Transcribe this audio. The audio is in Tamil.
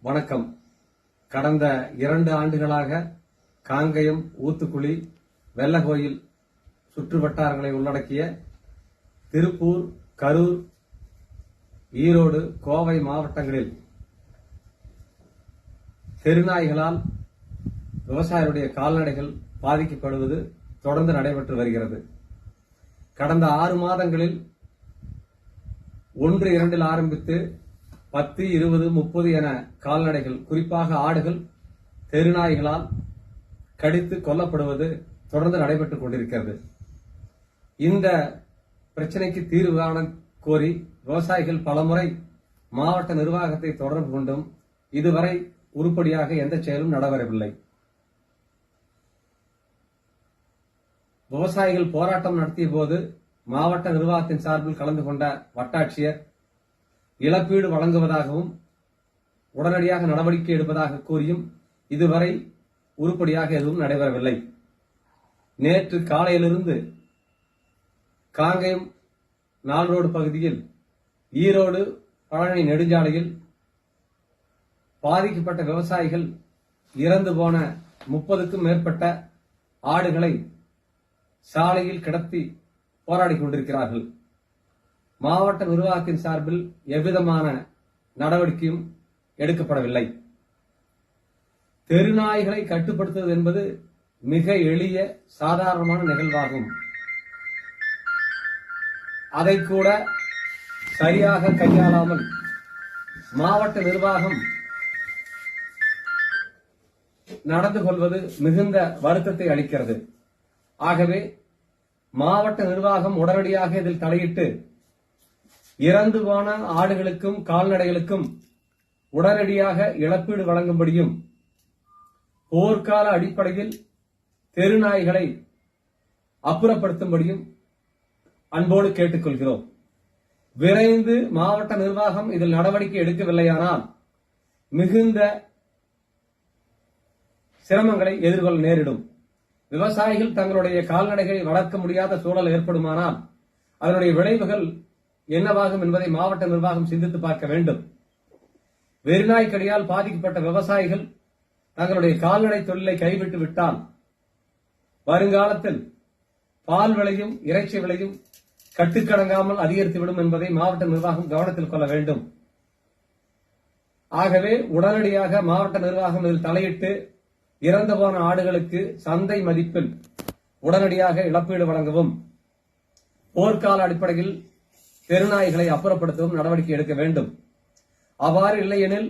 வணக்கம். கடந்த 2 ஆண்டுகளாக காங்கயம், ஊத்துக்குளி, வெள்ளகோயில் சுற்று வட்டாரங்களை உள்ளடக்கிய திருப்பூர், கரூர், ஈரோடு, கோவை மாவட்டங்களில் தெருநாய்களால் விவசாயிகளுடைய கால்நடைகள் பாதிக்கப்படுவது தொடர்ந்து நடைபெற்று வருகிறது. கடந்த 6 மாதங்களில் 1, 2 ஆரம்பித்து 10, 20, 30 என கால்நடைகள், குறிப்பாக ஆடுகள் தெருநாய்களால் கடித்து கொல்லப்படுவது தொடர்ந்து நடைபெற்றுக் கொண்டிருக்கிறது. இந்த பிரச்சனைக்கு தீர்வு காண கோரி விவசாயிகள் பலமுறை மாவட்ட நிர்வாகத்தை தொடர்பு கொண்டும் இதுவரை உருப்படியாக எந்த செயலும் நடைபெறவில்லை. விவசாயிகள் போராட்டம் நடத்திய போது மாவட்ட நிர்வாகத்தின் சார்பில் கலந்து கொண்ட வட்டாட்சியர் இழப்பீடு வழங்குவதாகவும் உடனடியாக நடவடிக்கை எடுப்பதாக கூறியும் இதுவரை உருப்படியாக எதுவும் நடைபெறவில்லை. நேற்று காலையிலிருந்து காங்கயம் 4 ரோடு பகுதியில், ஈரோடு பழனி நெடுஞ்சாலையில் பாதிக்கப்பட்ட விவசாயிகள் இறந்து போன 30க்கும் மேற்பட்ட ஆடுகளை சாலையில் கிடத்தி போராடிக் கொண்டிருக்கிறார்கள். மாவட்ட நிர்வாகத்தின் சார்பில் எவ்விதமான நடவடிக்கையும் எடுக்கப்படவில்லை. தெருநாய்களை கட்டுப்படுத்துவது என்பது மிக எளிய சாதாரணமான நிகழ்வாகும். அதை கூட சரியாக கையாளாமல் மாவட்ட நிர்வாகம் நடந்து கொள்வது மிகுந்த வருத்தத்தை அளிக்கிறது. ஆகவே மாவட்ட நிர்வாகம் உடனடியாக இதில் தலையிட்டு இறந்து போன ஆடுகளுக்கும் கால்நடைகளுக்கும் உடனடியாக இழப்பீடு வழங்கும்படியும், போர்க்கால அடிப்படையில் தெருநாய்களை அப்புறப்படுத்தும்படியும் அன்போடு கேட்டுக்கொள்கிறோம். விரைந்து மாவட்ட நிர்வாகம் இதில் நடவடிக்கை எடுக்கவில்லையானால் மிகுந்த சிரமங்களை எதிர்கொள்ள நேரிடும். விவசாயிகள் தங்களுடைய கால்நடைகளை வளர்க்க முடியாத சூழல் ஏற்படுமானால் அதனுடைய விளைவுகள் என்னவாகும் என்பதை மாவட்ட நிர்வாகம் சிந்தித்து பார்க்க வேண்டும். வெறிநாய் கடியால் பாதிக்கப்பட்ட விவசாயிகள் தங்களுடைய கால்நடை தொழிலை கைவிட்டு விட்டால் வருங்காலத்தில் பால் விலையும் இறைச்சி விலையும் கட்டுக்கடங்காமல் அதிகரித்துவிடும் என்பதை மாவட்ட நிர்வாகம் கவனத்தில் கொள்ள வேண்டும். ஆகவே உடனடியாக மாவட்ட நிர்வாகம் இதில் தலையிட்டு இறந்து போன ஆடுகளுக்கு சந்தை மதிப்பில் உடனடியாக இழப்பீடு வழங்கவும், போர்க்கால அடிப்படையில் தெருநாய்களை அப்புறப்படுத்தவும் நடவடிக்கை எடுக்க வேண்டும். அவ்வாறு இல்லையெனில்